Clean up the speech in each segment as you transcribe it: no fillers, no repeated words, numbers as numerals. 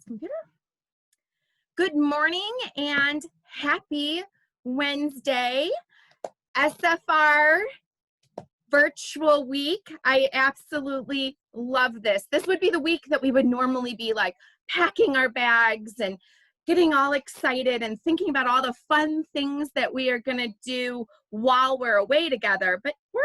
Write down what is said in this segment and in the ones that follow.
computer. Good morning and happy Wednesday, SFR virtual week. I absolutely love this. This would be the week that we would normally be like packing our bags and getting all excited and thinking about all the fun things that we are going to do while we're away together. But we're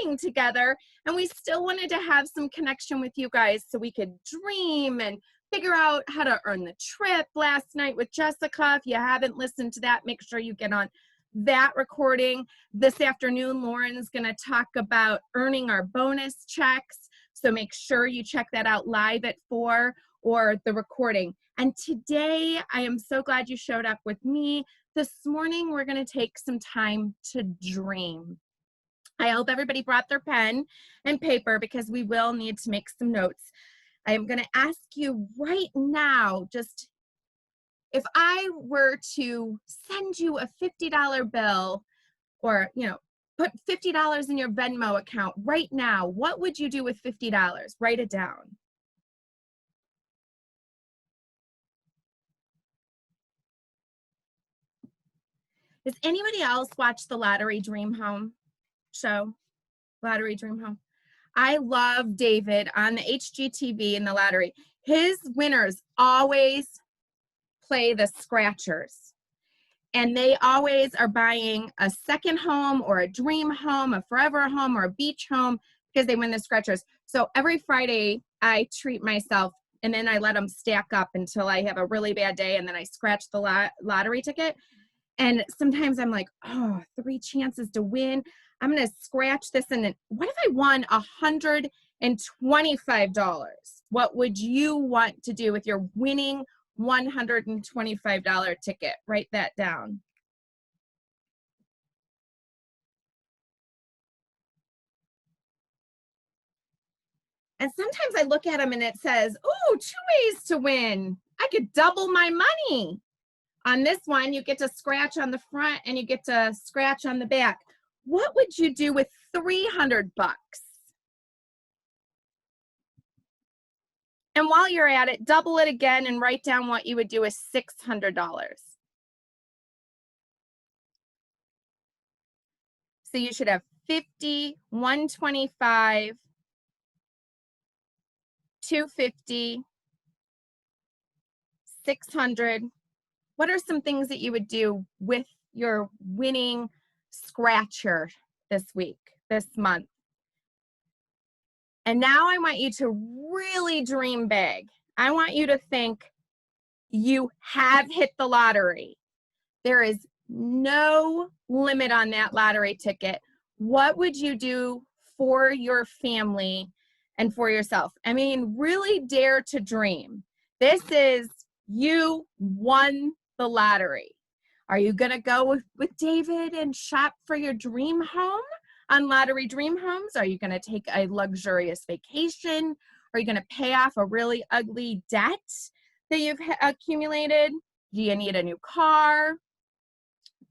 staying together and we still wanted to have some connection with you guys so we could dream and figure out how to earn the trip last night with Jessica. If you haven't listened to that, make sure you get on that recording. This afternoon, Lauren's going to talk about earning our bonus checks. So make sure you check that out live at 4 or the recording. And today, I am so glad you showed up with me. This morning, we're going to take some time to dream. I hope everybody brought their pen and paper because we will need to make some notes. I am going to ask you right now, just if I were to send you a $50 bill or, put $50 in your Venmo account right now, what would you do with $50? Write it down. Does anybody else watch the Lottery Dream Home show? Lottery Dream Home. I love David on the HGTV in the lottery. His winners always play the scratchers. And they always are buying a second home or a dream home, a forever home or a beach home because they win the scratchers. So every Friday I treat myself and then I let them stack up until I have a really bad day and then I scratch the lottery ticket. And sometimes I'm like, 3 chances to win. I'm going to scratch this. And then what if I won $125? What would you want to do with your winning $125 ticket? Write that down. And sometimes I look at them and it says, 2 ways to win. I could double my money. On this one, you get to scratch on the front and you get to scratch on the back. What would you do with $300? And while you're at it, double it again and write down what you would do with $600. So you should have 50, 125, 250, 600. What are some things that you would do with your winning scratcher this week, this month? And now I want you to really dream big. I want you to think you have hit the lottery. There is no limit on that lottery ticket. What would you do for your family and for yourself? I mean, really dare to dream. This is you won the lottery. Are you going to go with David and shop for your dream home on Lottery Dream Homes? Are you going to take a luxurious vacation? Are you going to pay off a really ugly debt that you've accumulated? Do you need a new car?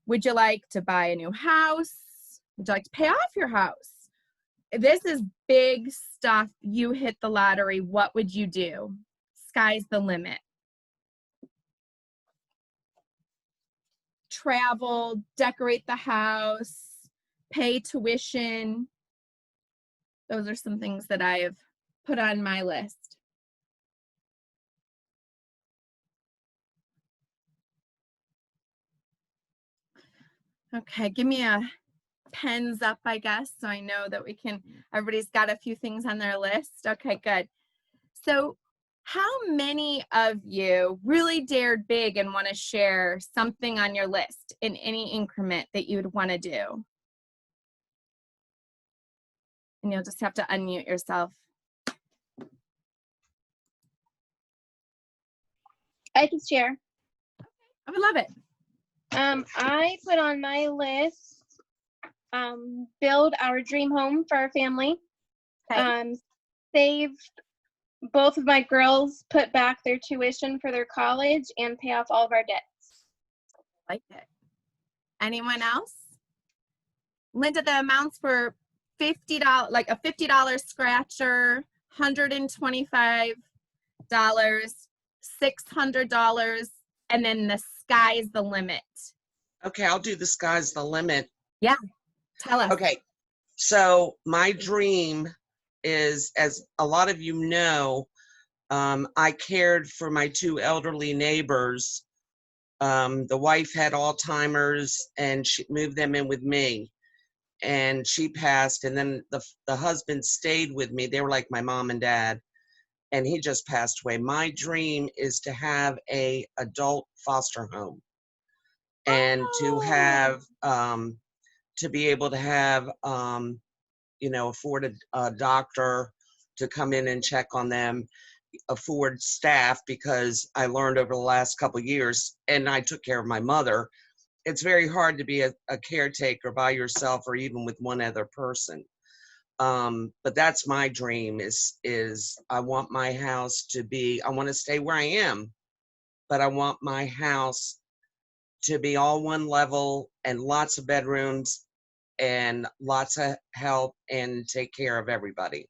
Would you like to buy a new house? Would you like to pay off your house? This is big stuff. You hit the lottery. What would you do? Sky's the limit. Travel, decorate the house, pay tuition. Those are some things that I have put on my list. Okay, give me a pens up, I guess, so I know that everybody's got a few things on their list. Okay, good. So how many of you really dared big and want to share something on your list in any increment that you would want to do? And you'll just have to unmute yourself. I can share. I would love it. I put on my list, build our dream home for our family. Okay. Save both of my girls, put back their tuition for their college, and pay off all of our debts. Like it. Anyone else? Linda, the amounts were $50, like a $50 scratcher, $125, $600, and then the sky's the limit. Okay, I'll do the sky's the limit. Yeah, tell us. Okay, so my dream is, as a lot of you know, I cared for my two elderly neighbors. The wife had Alzheimer's and she moved them in with me, and she passed, and then the husband stayed with me. They were like my mom and dad, and he just passed away. My dream is to have a adult foster home, and to have to be able to have afford a doctor to come in and check on them, afford staff, because I learned over the last couple of years, and I took care of my mother. It's very hard to be a caretaker by yourself or even with one other person. But that's my dream is I want my house to be, I want to stay where I am, but I want my house to be all one level and lots of bedrooms and lots of help and take care of everybody.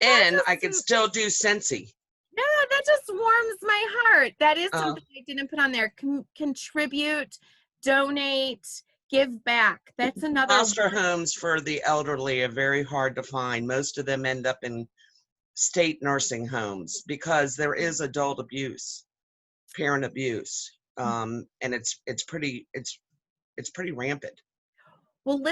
And I can still do Scentsy. Yeah, that just warms my heart. That is something I didn't put on there. Contribute, donate, give back. That's another. Foster homes for the elderly are very hard to find. Most of them end up in state nursing homes because there is adult abuse, parent abuse, and it's pretty rampant. Well,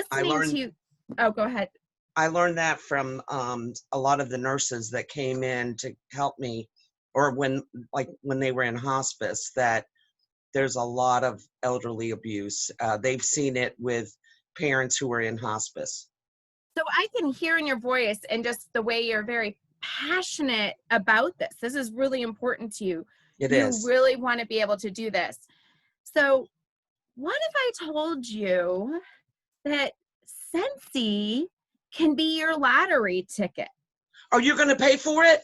oh, go ahead. I learned that from a lot of the nurses that came in to help me, or when they were in hospice, that there's a lot of elderly abuse. They've seen it with parents who were in hospice. So I can hear in your voice and just the way you're very passionate about this. This is really important to you. It is. You really want to be able to do this. So what if I told you that Scentsy can be your lottery ticket? Are you going to pay for it?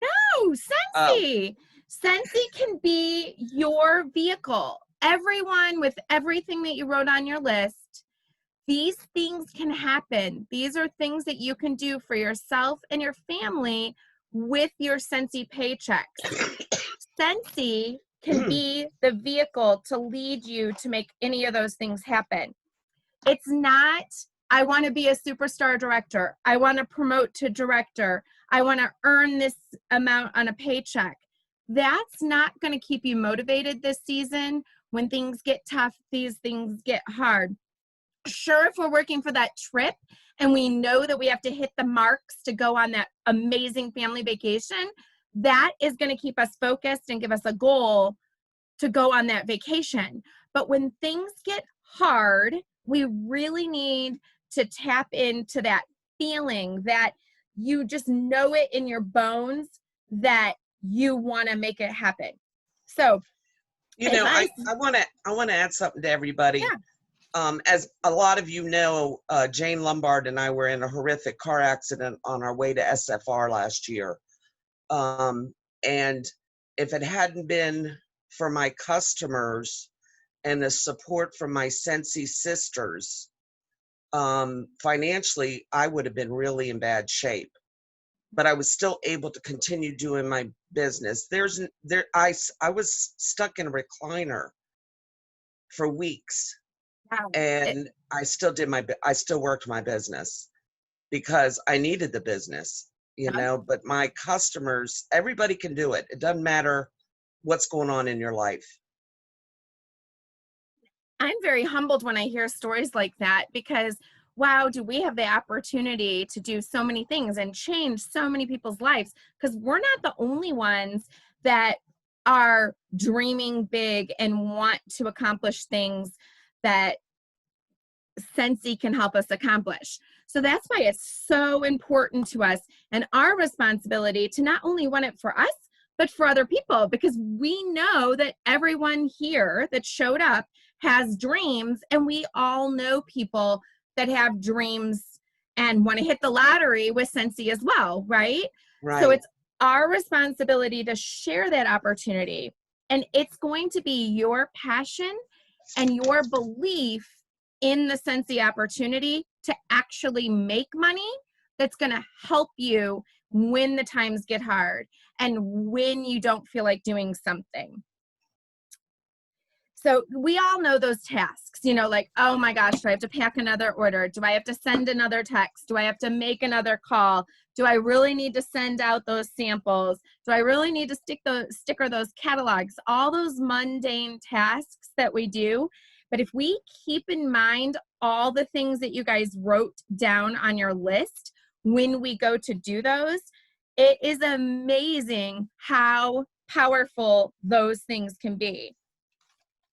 No, Scentsy. Scentsy can be your vehicle. Everyone, with everything that you wrote on your list, these things can happen. These are things that you can do for yourself and your family with your Scentsy paychecks. Scentsy can be the vehicle to lead you to make any of those things happen. It's not, I want to be a superstar director. I want to promote to director. I want to earn this amount on a paycheck. That's not going to keep you motivated this season. When things get tough, these things get hard. Sure, if we're working for that trip and we know that we have to hit the marks to go on that amazing family vacation, that is going to keep us focused and give us a goal to go on that vacation. But when things get hard, we really need to tap into that feeling that you just know it in your bones that you want to make it happen. So, I want to add something to everybody. Yeah. As a lot of you know, Jane Lombard and I were in a horrific car accident on our way to SFR last year. And if it hadn't been for my customers and the support from my Scentsy sisters, financially, I would have been really in bad shape. But I was still able to continue doing my business. I was stuck in a recliner for weeks. Wow. And I still worked my business because I needed the business, but my customers, everybody can do it. It doesn't matter what's going on in your life. I'm very humbled when I hear stories like that because, wow, do we have the opportunity to do so many things and change so many people's lives, because we're not the only ones that are dreaming big and want to accomplish things that Scentsy can help us accomplish. So that's why it's so important to us and our responsibility to not only want it for us, but for other people, because we know that everyone here that showed up has dreams, and we all know people that have dreams and want to hit the lottery with Scentsy as well, right? Right. So it's our responsibility to share that opportunity, and it's going to be your passion and your belief in the Scentsy opportunity to actually make money that's going to help you when the times get hard. and when you don't feel like doing something. So we all know those tasks, you know, like, oh my gosh, do I have to pack another order? Do I have to send another text? Do I have to make another call? Do I really need to send out those samples? Do I really need to sticker those catalogs? All those mundane tasks that we do. But if we keep in mind all the things that you guys wrote down on your list when we go to do those, it is amazing how powerful those things can be.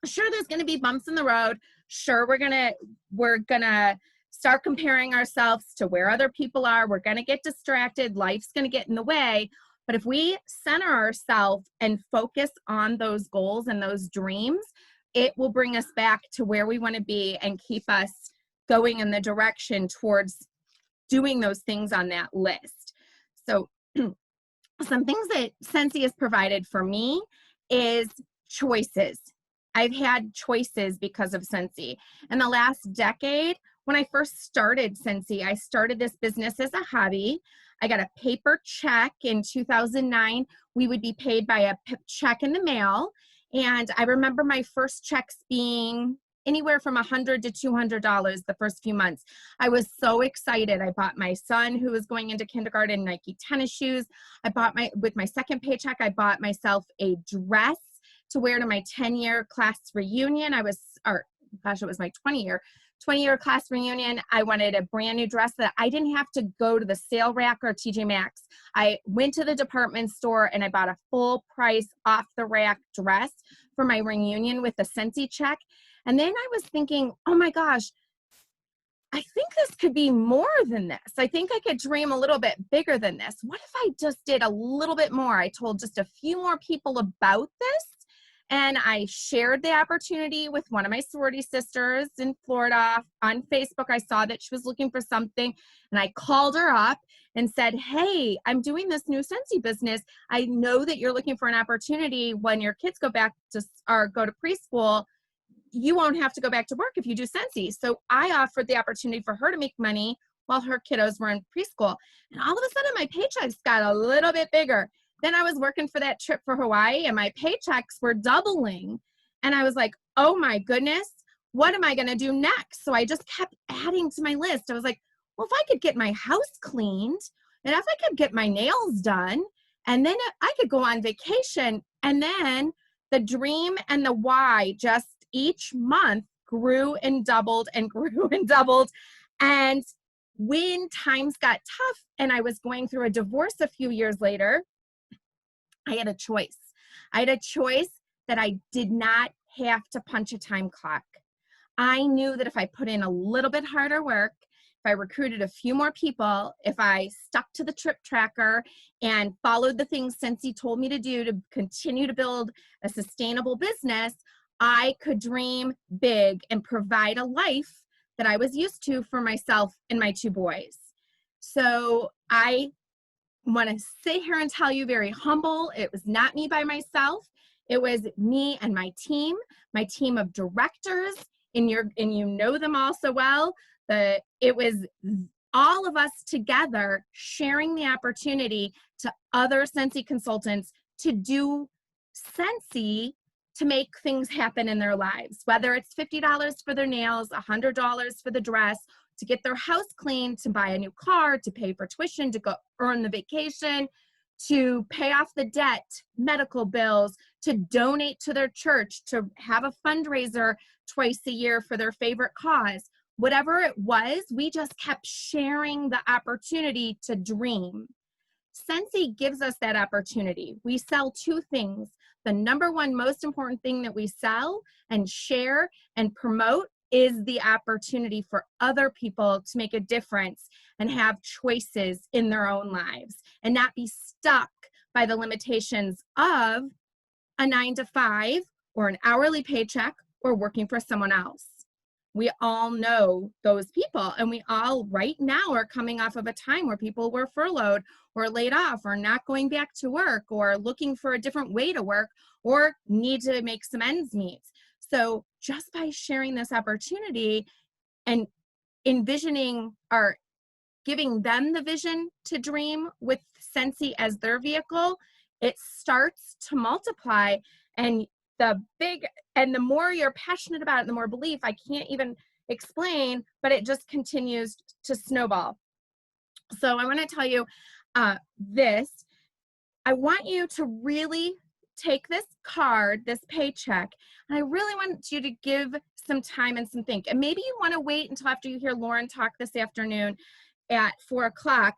Sure, there's going to be bumps in the road. Sure, we're gonna start comparing ourselves to where other people are. We're going to get distracted. Life's going to get in the way. But if we center ourselves and focus on those goals and those dreams, it will bring us back to where we want to be and keep us going in the direction towards doing those things on that list. So some things that Scentsy has provided for me is choices. I've had choices because of Scentsy. In the last decade, when I first started Scentsy, I started this business as a hobby. I got a paper check in 2009. We would be paid by a check in the mail. And I remember my first checks being anywhere from $100 to $200 the first few months. I was so excited. I bought my son, who was going into kindergarten, Nike tennis shoes. With my second paycheck, I bought myself a dress to wear to my 10-year class reunion. It was my 20-year class reunion. I wanted a brand new dress that I didn't have to go to the sale rack or TJ Maxx. I went to the department store and I bought a full price off the rack dress for my reunion with the Scentsy check. And then I was thinking, oh my gosh, I think this could be more than this. I think I could dream a little bit bigger than this. What if I just did a little bit more? I told just a few more people about this. And I shared the opportunity with one of my sorority sisters in Florida on Facebook. I saw that she was looking for something, and I called her up and said, hey, I'm doing this new Scentsy business. I know that you're looking for an opportunity when your kids go to preschool. You won't have to go back to work if you do Scentsy. So I offered the opportunity for her to make money while her kiddos were in preschool. And all of a sudden, my paychecks got a little bit bigger. Then I was working for that trip for Hawaii and my paychecks were doubling. And I was like, oh my goodness, what am I going to do next? So I just kept adding to my list. I was like, well, if I could get my house cleaned and if I could get my nails done and then I could go on vacation. And then the dream and the why just each month grew and doubled and grew and doubled. And when times got tough and I was going through a divorce a few years later, I had a choice. I had a choice that I did not have to punch a time clock. I knew that if I put in a little bit harder work, if I recruited a few more people, if I stuck to the trip tracker and followed the things Scentsy told me to do to continue to build a sustainable business, I could dream big and provide a life that I was used to for myself and my two boys. So I want to sit here and tell you, very humble, it was not me by myself. It was me and my team of directors, and you know them all so well. It was all of us together sharing the opportunity to other Scentsy consultants to do Scentsy to make things happen in their lives, whether it's $50 for their nails, $100 for the dress, to get their house clean, to buy a new car, to pay for tuition, to go earn the vacation, to pay off the debt, medical bills, to donate to their church, to have a fundraiser twice a year for their favorite cause. Whatever it was, we just kept sharing the opportunity to dream. Scentsy gives us that opportunity. We sell two things. The number one most important thing that we sell and share and promote is the opportunity for other people to make a difference and have choices in their own lives and not be stuck by the limitations of a 9-to-5 or an hourly paycheck or working for someone else. We all know those people, and we all right now are coming off of a time where people were furloughed or laid off or not going back to work or looking for a different way to work or need to make some ends meet. So just by sharing this opportunity and envisioning or giving them the vision to dream with Scentsy as their vehicle, it starts to multiply, and the more you're passionate about it, the more belief, I can't even explain, but it just continues to snowball. So I want to tell you this. I want you to really take this card, this paycheck, and I really want you to give some time and some think. And maybe you want to wait until after you hear Lauren talk this afternoon at 4 o'clock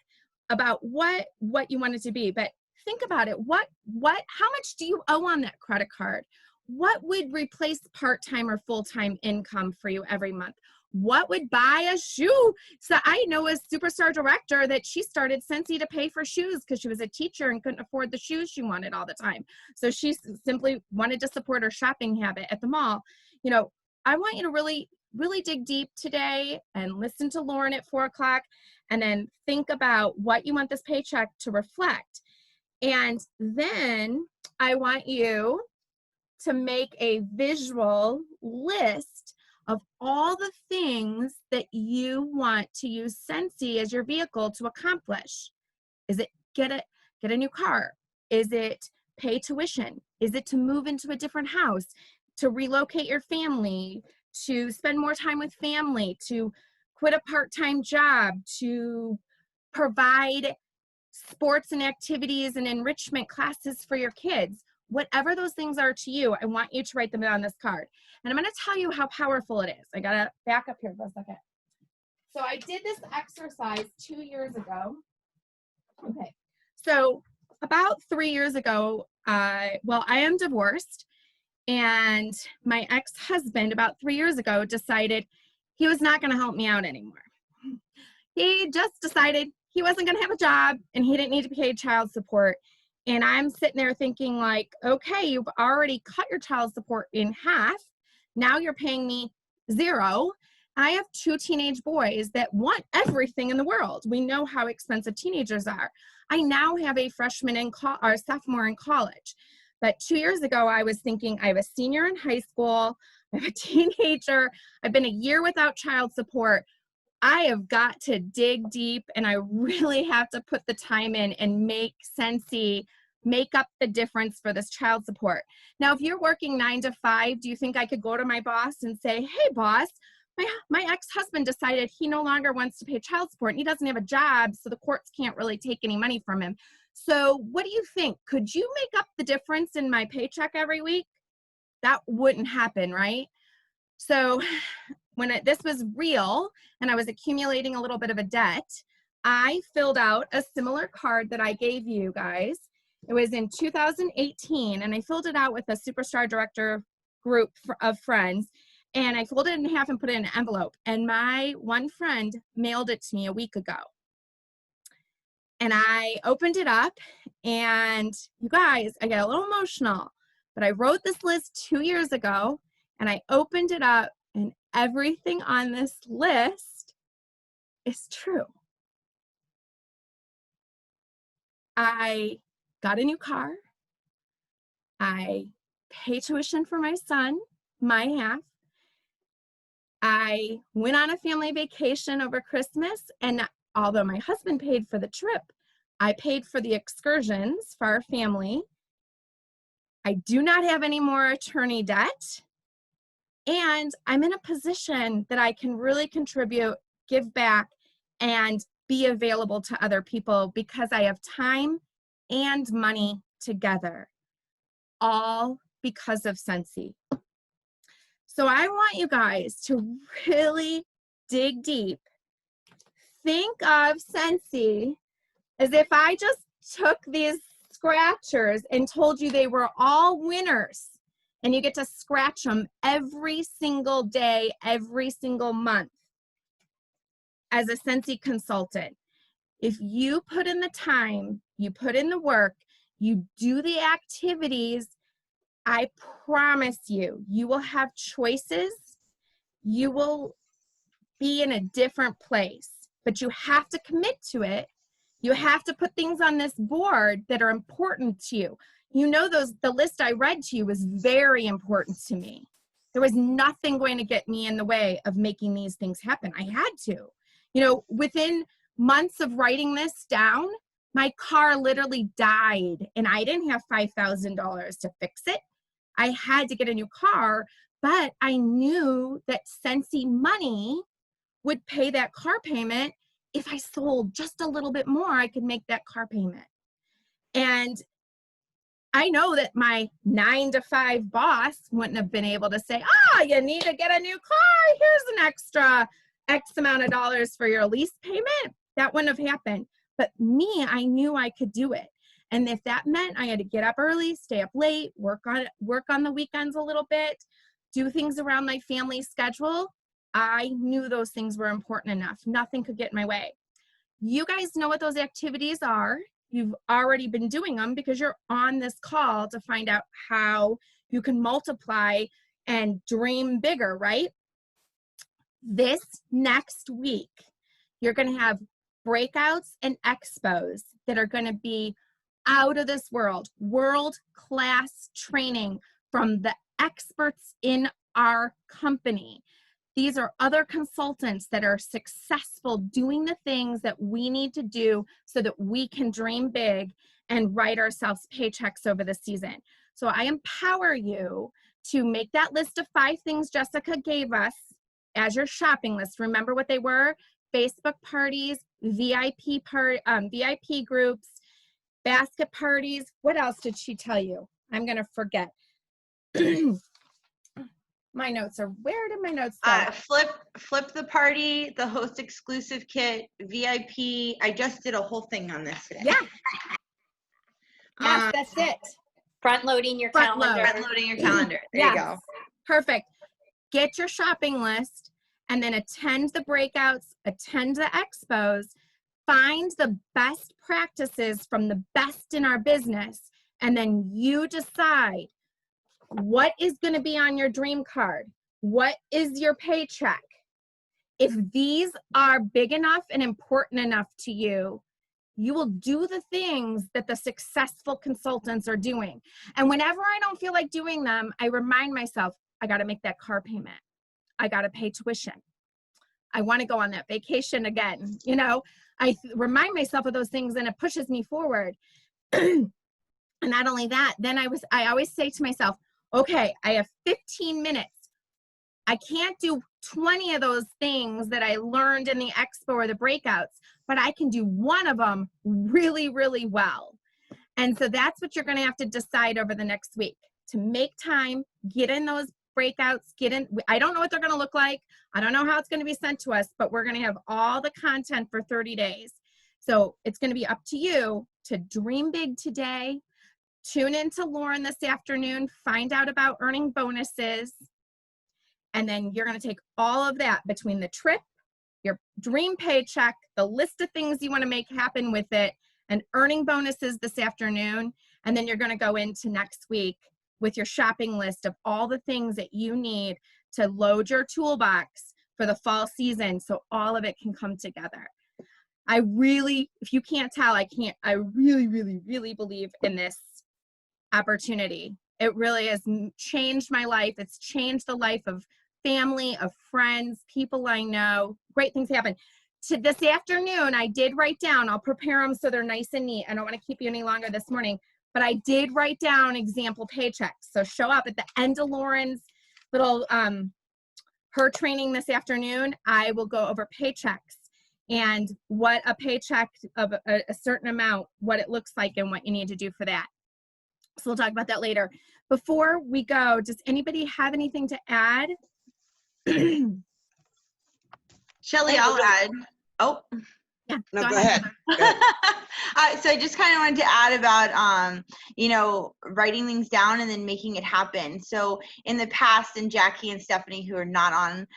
about what you want it to be. But think about it. How much do you owe on that credit card? What would replace part-time or full-time income for you every month? What would buy a shoe? So I know a superstar director that she started Scentsy to pay for shoes because she was a teacher and couldn't afford the shoes she wanted all the time. So she simply wanted to support her shopping habit at the mall. You know, I want you to really, really dig deep today and listen to Lauren at 4 o'clock, and then think about what you want this paycheck to reflect. And then I want you to make a visual list of all the things that you want to use Scentsy as your vehicle to accomplish. Is it get a new car? Is it pay tuition? Is it to move into a different house? To relocate your family? To spend more time with family? To quit a part-time job? To provide sports and activities and enrichment classes for your kids? Whatever those things are to you, I want you to write them down on this card. And I'm going to tell you how powerful it is. I got to back up here for a second. So I did this exercise 2 years ago. Okay. So about 3 years ago, I am divorced, and my ex-husband about 3 years ago decided he was not going to help me out anymore. He just decided he wasn't going to have a job and he didn't need to pay child support. And I'm sitting there thinking like, okay, you've already cut your child support in half. Now you're paying me $0. I have 2 teenage boys that want everything in the world. We know how expensive teenagers are. I now have a freshman or sophomore in college. But 2 years ago, I was thinking, I have a senior in high school. I have a teenager. I've been a year without child support. I have got to dig deep, and I really have to put the time in and make Scentsy make up the difference for this child support. Now, if you're working 9 to 5, do you think I could go to my boss and say, hey, boss, my ex-husband decided he no longer wants to pay child support and he doesn't have a job, so the courts can't really take any money from him. So what do you think? Could you make up the difference in my paycheck every week? That wouldn't happen, right? So when this was real and I was accumulating a little bit of a debt, I filled out a similar card that I gave you guys. It was in 2018, and I filled it out with a superstar director group of friends, and I folded it in half and put it in an envelope. And my one friend mailed it to me a week ago. And I opened it up, and you guys, I got a little emotional, but I wrote this list 2 years ago, and I opened it up, and everything on this list is true. I got a new car. I pay tuition for my son, my half. I went on a family vacation over Christmas, and although my husband paid for the trip, I paid for the excursions for our family. I do not have any more attorney debt, and I'm in a position that I can really contribute, give back, and be available to other people because I have time and money together, all because of Scentsy. So I want you guys to really dig deep. Think of Scentsy as if I just took these scratchers and told you they were all winners, and you get to scratch them every single day, every single month as a Scentsy consultant. If you put in the time, you put in the work, you do the activities, I promise you, you will have choices. You will be in a different place, but you have to commit to it. You have to put things on this board that are important to you. You know, the list I read to you was very important to me. There was nothing going to get me in the way of making these things happen. I had to. You know, within months of writing this down, My car literally died and I didn't have $5,000 to fix it. I had to get a new car, but I knew that Scentsy money would pay that car payment. If I sold just a little bit more, I could make that car payment. And I know that my 9-to-5 boss wouldn't have been able to say, you need to get a new car. Here's an extra X amount of dollars for your lease payment. That wouldn't have happened. But me, I knew I could do it. And if that meant I had to get up early, stay up late, work on the weekends a little bit, do things around my family schedule, I knew those things were important enough. Nothing could get in my way. You guys know what those activities are. You've already been doing them because you're on this call to find out how you can multiply and dream bigger, right? This next week, you're going to have breakouts and expos that are going to be out of this world-class training from the experts in our company. These are other consultants that are successful doing the things that we need to do so that we can dream big and write ourselves paychecks over the season. So I empower you to make that list of 5 things Jessica gave us as your shopping list. Remember what they were: Facebook parties, VIP groups, basket parties. What else did she tell you? I'm going to forget. My notes are, where did my notes go? Flip the party, the host exclusive kit, VIP. I just did a whole thing on this today. Yeah. Yes, that's it. Front loading your calendar. Front loading your calendar. There you go. Perfect. Get your shopping list and then attend the breakouts, attend the expos, find the best practices from the best in our business, and then you decide what is going to be on your dream card. What is your paycheck? If these are big enough and important enough to you, you will do the things that the successful consultants are doing. And whenever I don't feel like doing them, I remind myself, I got to make that car payment. I got to pay tuition. I want to go on that vacation again. You know, I remind myself of those things and it pushes me forward. And not only that, then I always say to myself, okay, I have 15 minutes. I can't do 20 of those things that I learned in the expo or the breakouts, but I can do one of them really, really well. And so that's what you're going to have to decide over the next week, to make time, get in those breakouts, get in. I don't know what they're going to look like. I don't know how it's going to be sent to us, but we're going to have all the content for 30 days. So it's going to be up to you to dream big today. Tune in to Lauren this afternoon, find out about earning bonuses, and then you're going to take all of that between the trip, your dream paycheck, the list of things you want to make happen with it, and earning bonuses this afternoon, and then you're going to go into next week with your shopping list of all the things that you need to load your toolbox for the fall season so all of it can come together. I really, if you can't tell, I really, really, really believe in this opportunity. It really has changed my life. It's changed the life of family, of friends, people I know. Great things happen. This afternoon, I did write down, I'll prepare them so they're nice and neat. I don't want to keep you any longer this morning, but I did write down example paychecks. So show up at the end of Lauren's little, her training this afternoon. I will go over paychecks and what a paycheck of a certain amount, what it looks like and what you need to do for that. So we'll talk about that later. Before we go, does anybody have anything to add? Shelly, I'll add. Oh. Yeah, No, go ahead. So I just kind of wanted to add about, writing things down and then making it happen. So in the past, and Jackie and Stephanie, who are not on,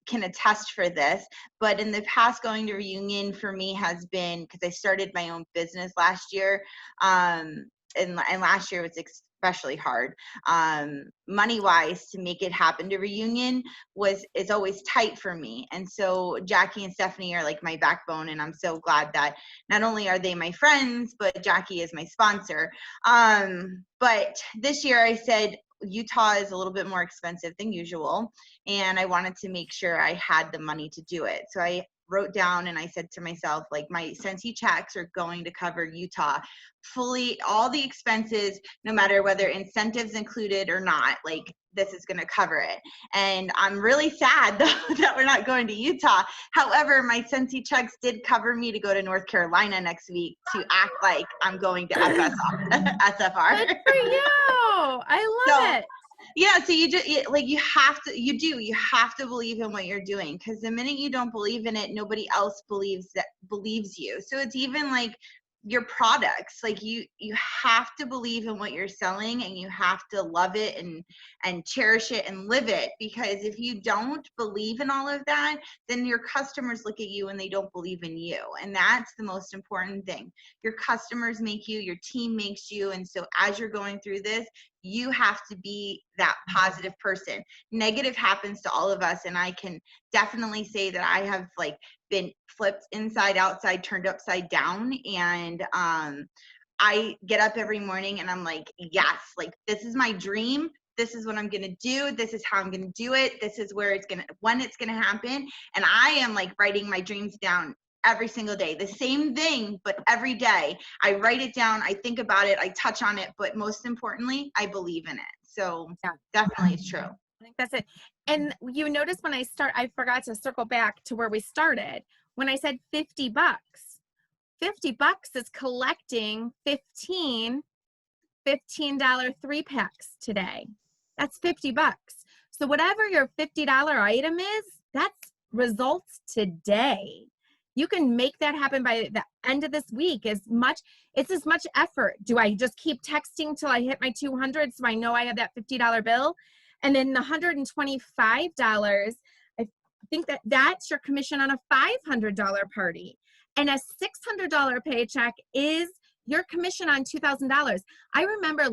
can attest for this, but in the past, going to reunion for me has been, because I started my own business last year, and last year was especially hard, money-wise, to make it happen to reunion is always tight for me. And so Jackie and Stephanie are like my backbone, and I'm so glad that not only are they my friends, but Jackie is my sponsor. But this year I said, Utah is a little bit more expensive than usual, and I wanted to make sure I had the money to do it. So I wrote down and I said to myself, like, my Scentsy checks are going to cover Utah fully, all the expenses, no matter whether incentives included or not, like this is going to cover it. And I'm really sad though that we're not going to Utah. However, my Scentsy checks did cover me to go to North Carolina next week to act like I'm going to SFR. Good for you. I love it. Yeah, so you just you have to believe in what you're doing, because the minute you don't believe in it, nobody else believes you. So it's even like your products, like you have to believe in what you're selling, and you have to love it and cherish it and live it, because if you don't believe in all of that, then your customers look at you and they don't believe in you, and that's the most important thing. Your customers make you, your team makes you, and so as you're going through this, you have to be that positive person. Negative happens to all of us, and I can definitely say that I have like been flipped inside, outside, turned upside down, and I get up every morning and I'm like, yes, like this is my dream. This is what I'm going to do. This is how I'm going to do it. This is when it's going to happen. And I am like writing my dreams down every single day, the same thing, but every day I write it down. I think about it. I touch on it, but most importantly, I believe in it. So yeah, definitely it's true. I think that's it. And you notice when I forgot to circle back to where we started. When I said $50, $50 is collecting 15 $15 3-packs today. That's $50. So whatever your $50 item is, that's results today. You can make that happen by the end of this week. It's as much effort. Do I just keep texting till I hit my 200 so I know I have that $50 bill? And then the $125, I think that's your commission on a $500 party. And a $600 paycheck is your commission on $2,000. I remember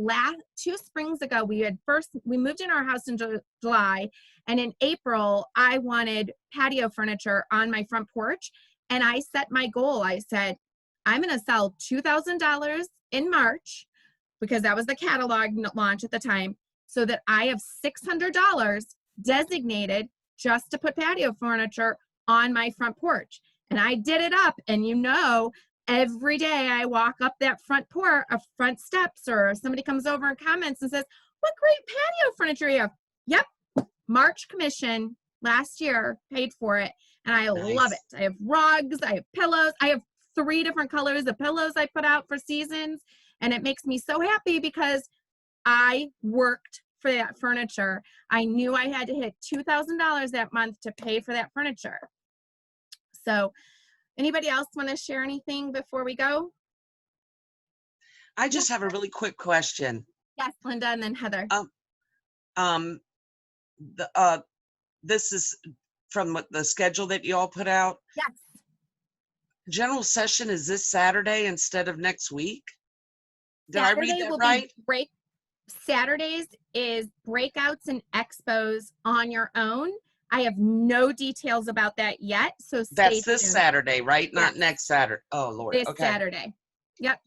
2 springs ago, we moved in our house in July, and in April, I wanted patio furniture on my front porch. And I set my goal. I said, I'm going to sell $2,000 in March, because that was the catalog launch at the time, so that I have $600 designated just to put patio furniture on my front porch. And I did it up. And every day I walk up that front steps, or somebody comes over and comments and says, what great patio furniture you have. Yep. March commission last year paid for it. And I love it. I have rugs, I have pillows. I have 3 different colors of pillows I put out for seasons. And it makes me so happy because I worked for that furniture. I knew I had to hit $2,000 that month to pay for that furniture. So anybody else want to share anything before we go? I just have a really quick question. Yes, Linda, and then Heather. This is from the schedule that you all put out. Yes. General session is this Saturday instead of next week. Did I read that right? Saturdays is breakouts and expos on your own. I have no details about that yet. So that's this Saturday, right? Not next Saturday. Oh, Lord. This Saturday. Yep.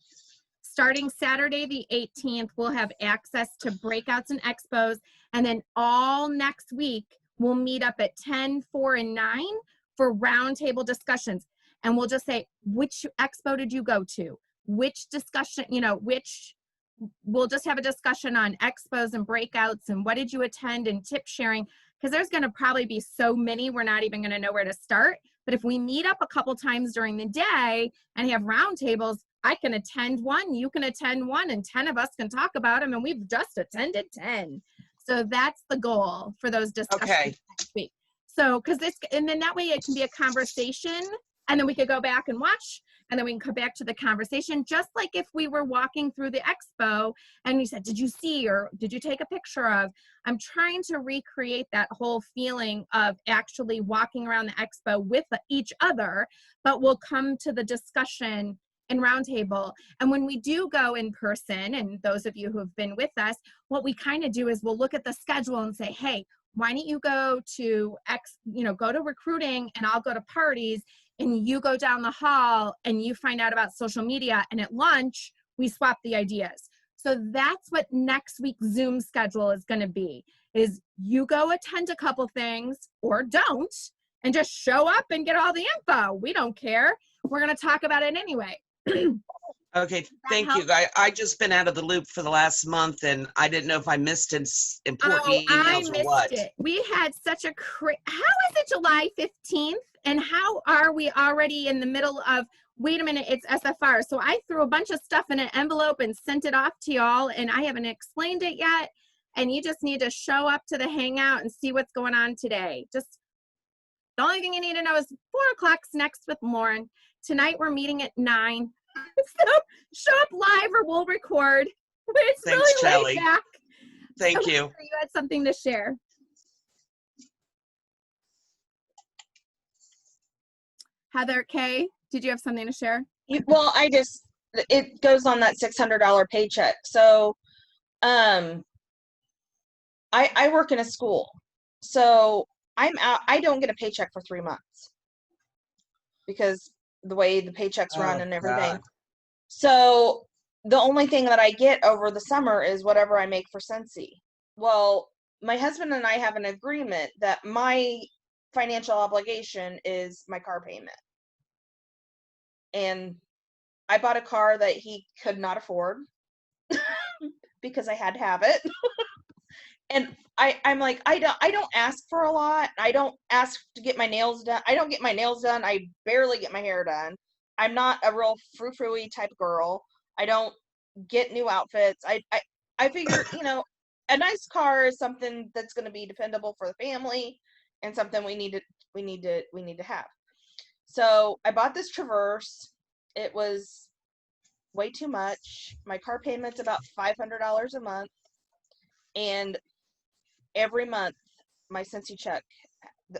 Starting Saturday the 18th, we'll have access to breakouts and expos. And then all next week, we'll meet up at 10, 4, and 9 for roundtable discussions. And we'll just say, which expo did you go to? Which discussion, we'll just have a discussion on expos and breakouts and what did you attend and tip sharing. Because there's going to probably be so many, we're not even going to know where to start. But if we meet up a couple times during the day and have roundtables, I can attend one, you can attend one, and 10 of us can talk about them. And we've just attended 10. So that's the goal for those discussions next week. So, and then that way it can be a conversation, and then we could go back and watch, and then we can come back to the conversation, just like if we were walking through the expo and you said, did you see, or did you take a picture of? I'm trying to recreate that whole feeling of actually walking around the expo with each other, but we'll come to the discussion and roundtable. And when we do go in person, and those of you who have been with us, what we kind of do is we'll look at the schedule and say, hey, why don't you go to go to recruiting and I'll go to parties, and you go down the hall and you find out about social media, and at lunch we swap the ideas. So that's what next week's Zoom schedule is going to be, is you go attend a couple things or don't, and just show up and get all the info. We don't care. We're going to talk about it anyway. Okay, thank you. I just been out of the loop for the last month, and I didn't know if I missed important emails or what. It. We had such a how is it July 15th? And how are we already in the middle of, wait a minute, it's SFR. So I threw a bunch of stuff in an envelope and sent it off to y'all, and I haven't explained it yet. And you just need to show up to the hangout and see what's going on today. Just the only thing you need to know is 4 o'clock's next with Lauren. Tonight we're meeting at 9. So show up live or we'll record. It's Thanks, really Shelley. laid back. Thank So you. You had something to share. Heather Kay, did you have something to share? Well, it goes on that $600 paycheck. So, I work in a school, so I'm out. I don't get a paycheck for 3 months because the way the paychecks run and everything. God. So the only thing that I get over the summer is whatever I make for Scentsy. Well, my husband and I have an agreement that my financial obligation is my car payment. And I bought a car that he could not afford because I had to have it. And I'm like, I don't ask for a lot. I don't ask to get my nails done. I don't get my nails done. I barely get my hair done. I'm not a real frou-frou-y type girl. I don't get new outfits. I figure, a nice car is something that's going to be dependable for the family and something we need to have. So I bought this Traverse. It was way too much. My car payment's about $500 a month. And every month, my Scentsy check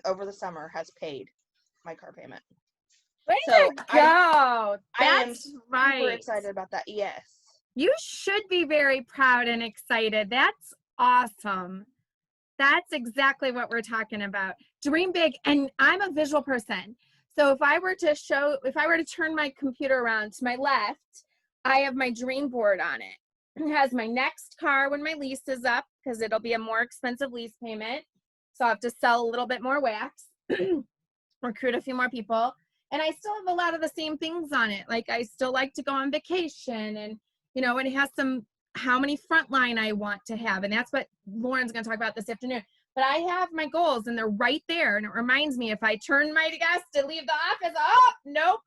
over the summer has paid my car payment. Way So to go. I am That's super right. excited about that. Yes. You should be very proud and excited. That's awesome. That's exactly what we're talking about. Dream big. And I'm a visual person. So if I were to turn my computer around to my left, I have my dream board on it. It has my next car when my lease is up, because it'll be a more expensive lease payment. So I'll have to sell a little bit more wax, recruit a few more people. And I still have a lot of the same things on it. Like I still like to go on vacation, and, and it has how many frontline I want to have. And that's what Lauren's going to talk about this afternoon. But I have my goals, and they're right there. And it reminds me, if I turn my desk to leave the office, nope.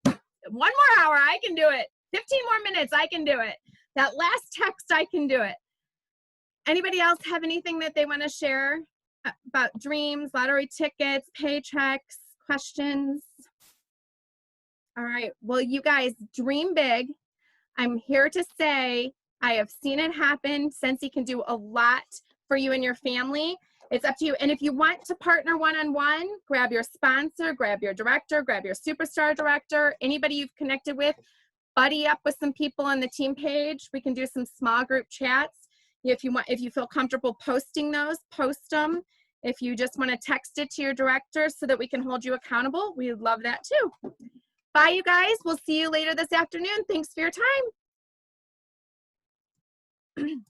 1 more hour, I can do it. 15 more minutes, I can do it. That last text, I can do it. Anybody else have anything that they want to share about dreams, lottery tickets, paychecks, questions? All right. Well, you guys, dream big. I'm here to say I have seen it happen. Scentsy can do a lot for you and your family. It's up to you. And if you want to partner one-on-one, grab your sponsor, grab your director, grab your superstar director, anybody you've connected with, buddy up with some people on the team page. We can do some small group chats. If you feel comfortable posting those, post them. If you just want to text it to your director so that we can hold you accountable, we would love that too. Bye, you guys. We'll see you later this afternoon. Thanks for your time.